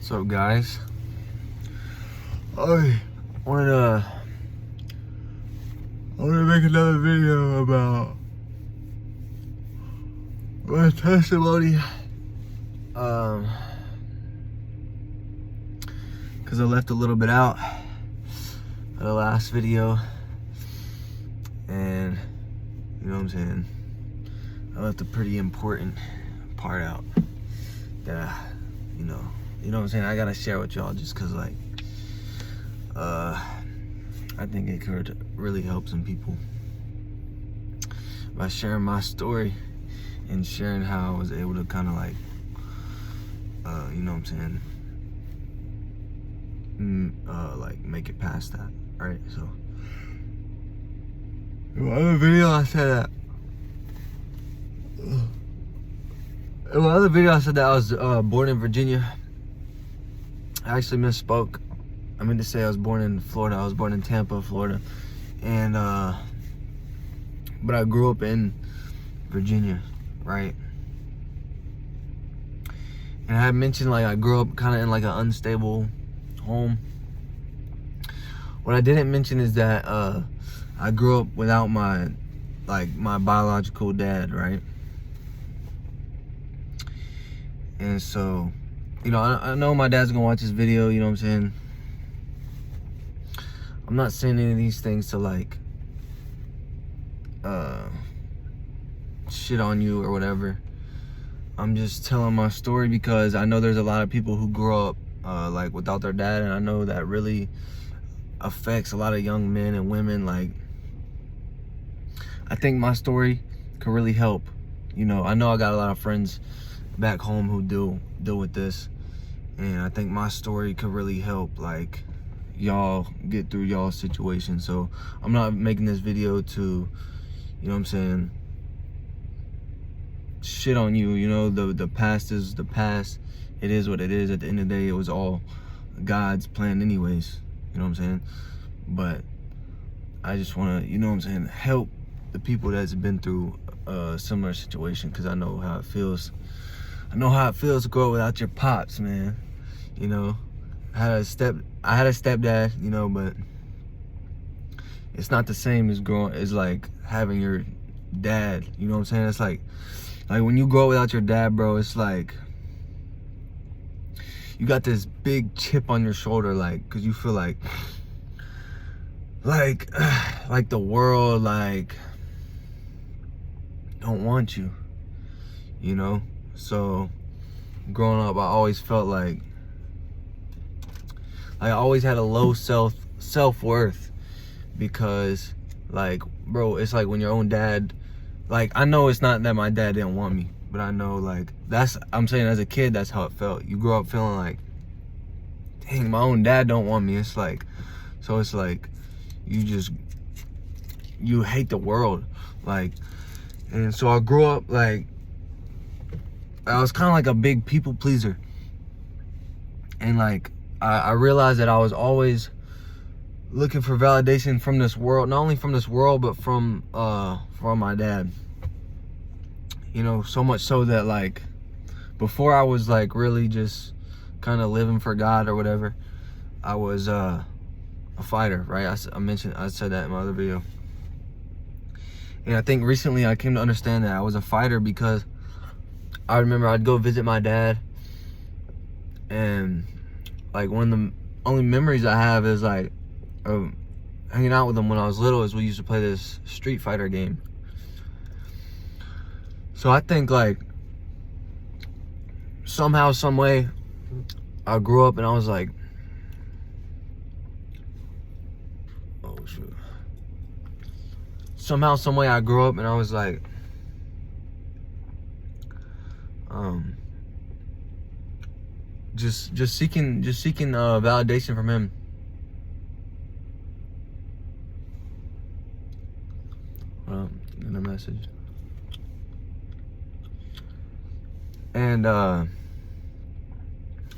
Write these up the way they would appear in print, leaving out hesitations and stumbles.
What's up, guys? I wanted to make another video about my testimony. Because I left a little bit out of the last video, and you know what I'm saying, I left a pretty important part out that you know what I'm saying, I gotta share with y'all, just cause like I think it could really help some people by sharing my story and sharing how I was able to kind of like you know what I'm saying, like make it past that, right? So in my other video I said that I was born in Virginia. I actually misspoke. I meant to say I was born in Florida. I was born in Tampa, Florida, and but I grew up in Virginia, right? And I had mentioned like I grew up kind of in like an unstable home. What I didn't mention is that I grew up without my biological dad, right? And so, you know, I know my dad's gonna watch this video, you know what I'm saying? I'm not saying any of these things to like shit on you or whatever. I'm just telling my story because I know there's a lot of people who grow up like without their dad, and I know that really affects a lot of young men and women. Like, I think my story could really help. You know, I know I got a lot of friends back home who deal with this, and I think my story could really help like y'all get through y'all's situation. So I'm not making this video to, you know what I'm saying, shit on you. You know, the past is the past. It is what it is. At the end of the day, it was all God's plan anyways, you know what I'm saying? But I just want to, you know what I'm saying, help the people that's been through a similar situation, because I know how it feels. I know how it feels to grow up without your pops, man. You know, I had a stepdad, you know, but it's not the same as like having your dad. You know what I'm saying? It's like when you grow up without your dad, bro, it's like you got this big chip on your shoulder, like, because you feel like the world like don't want you, you know? So growing up, I always felt like I always had a low self-worth, because like, bro, it's like when your own dad, like, I know it's not that my dad didn't want me, but I know like I'm saying as a kid, that's how it felt. You grow up feeling like, dang, my own dad don't want me. It's like, so it's like you hate the world, like. And so I grew up like I was kind of like a big people pleaser, and like I realized that I was always looking for validation from this world, not only from this world, but from my dad. You know, so much so that like before I was like really just kind of living for God or whatever, I was a fighter, right? I said that in my other video. And I think recently I came to understand that I was a fighter because I remember I'd go visit my dad, and like one of the only memories I have is like hanging out with him when I was little, is we used to play this Street Fighter game. So I think like somehow, some way, I grew up and I was like, oh shoot. Somehow, some way, I grew up and I was like, just seeking validation from him. In a message. And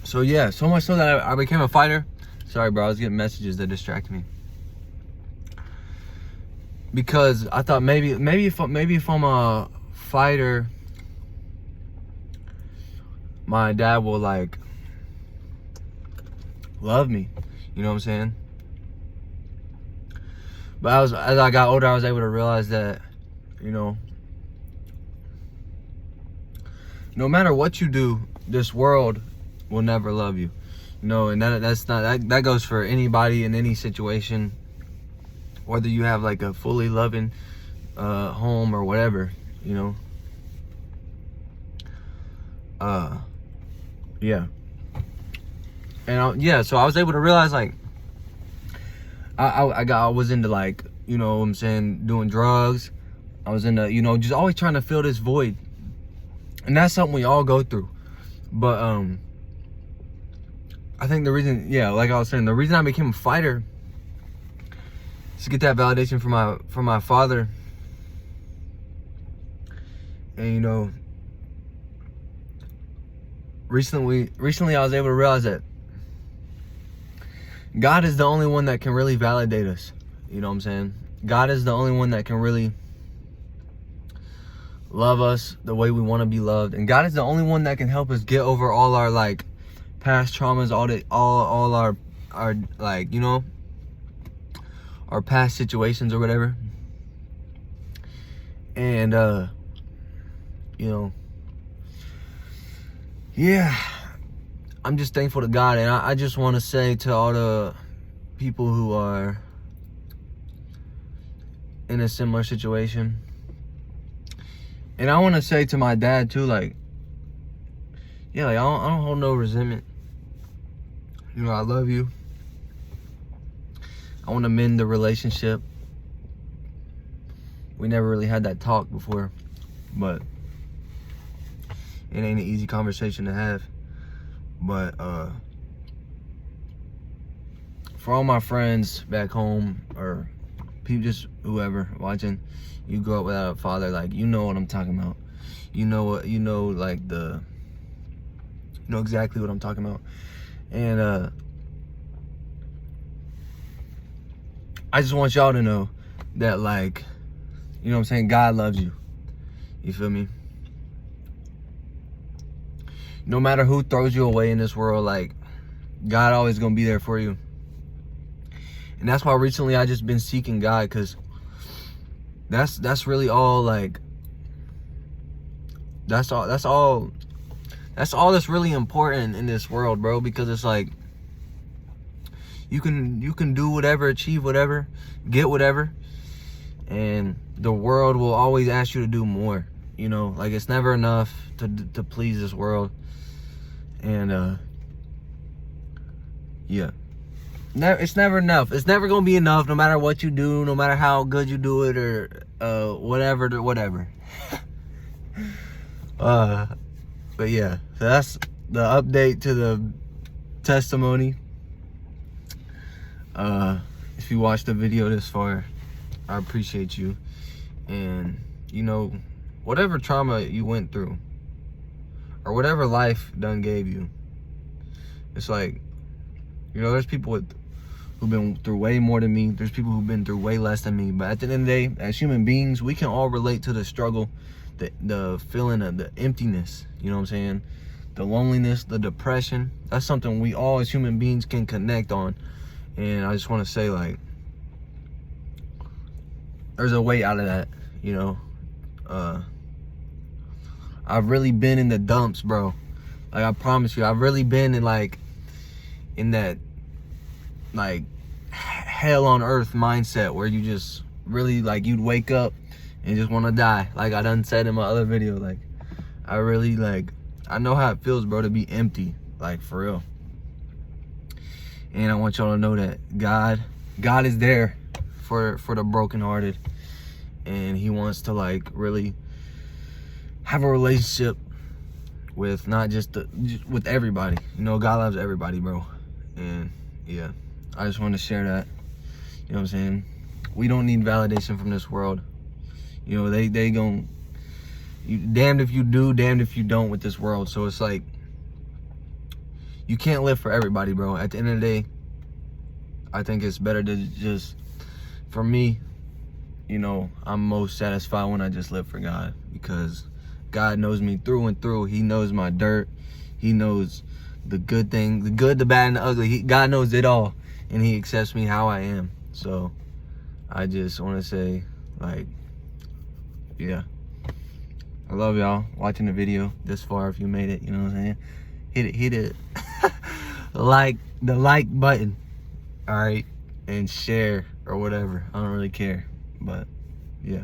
so yeah, so much so that I became a fighter. Sorry, bro, I was getting messages that distracted me. Because I thought maybe if I'm a fighter, my dad will like love me. You know what I'm saying? But as I got older, I was able to realize that, you know, no matter what you do, this world will never love you. You know, and that goes for anybody in any situation, whether you have like a fully loving home or whatever, you know. Yeah. And yeah, so I was able to realize, like, I was into, like, you know what I'm saying, doing drugs. I was into, you know, just always trying to fill this void. And that's something we all go through. But I think the reason, yeah, like I was saying, the reason I became a fighter is to get that validation from my father. And, you know, recently I was able to realize that God is the only one that can really validate us. You know what I'm saying? God is the only one that can really love us the way we want to be loved. And God is the only one that can help us get over all our, like, past traumas, all our like, you know, our past situations or whatever. And you know, yeah, I'm just thankful to God. And I just want to say to all the people who are in a similar situation, and I want to say to my dad too, like, yeah, like, I don't hold no resentment. You know, I love you. I want to mend the relationship. We never really had that talk before, but it ain't an easy conversation to have. But for all my friends back home, or people, just whoever watching, you grow up without a father, like, you know what I'm talking about. You know what, you know, like, you know exactly what I'm talking about. And I just want y'all to know that, like, you know what I'm saying, God loves you. You feel me? No matter who throws you away in this world, like, God always gonna be there for you. And that's why recently I just been seeking God, because that's really all, like, that's all that's really important in this world, bro. Because it's like, you can do whatever, achieve whatever, get whatever, and the world will always ask you to do more. You know, like, it's never enough to please this world. And yeah, it's never enough. It's never gonna be enough, no matter what you do, no matter how good you do it, or whatever. But yeah, so that's the update to the testimony. If you watched the video this far, I appreciate you. And, you know, whatever trauma you went through, or whatever life done gave you, it's like, you know, there's people who've been through way more than me. There's people who've been through way less than me. But at the end of the day, as human beings, we can all relate to the struggle, the feeling of the emptiness, you know what I'm saying? The loneliness, the depression. That's something we all as human beings can connect on. And I just want to say, like, there's a way out of that, you know? I've really been in the dumps, bro. Like, I promise you, I've really been in, like, in that, like, hell on earth mindset where you just really, like, you'd wake up and just want to die. Like I done said in my other video, like, I really, like, I know how it feels, bro, to be empty, like, for real. And I want y'all to know that God is there for the brokenhearted, and he wants to, like, really have a relationship with not just with everybody. You know, God loves everybody, bro. And yeah, I just want to share that. You know what I'm saying? We don't need validation from this world. You know, they gon', you damned if you do, damned if you don't with this world. So it's like, you can't live for everybody, bro. At the end of the day, I think it's better to just, for me, you know, I'm most satisfied when I just live for God, because God knows me through and through. He knows my dirt. He knows the good thing, the good, the bad, and the ugly. God knows it all, and he accepts me how I am. So I just want to say, like, yeah, I love y'all watching the video this far. If you made it, you know what I'm saying, hit it like the like button, all right, and share or whatever. I don't really care, but yeah.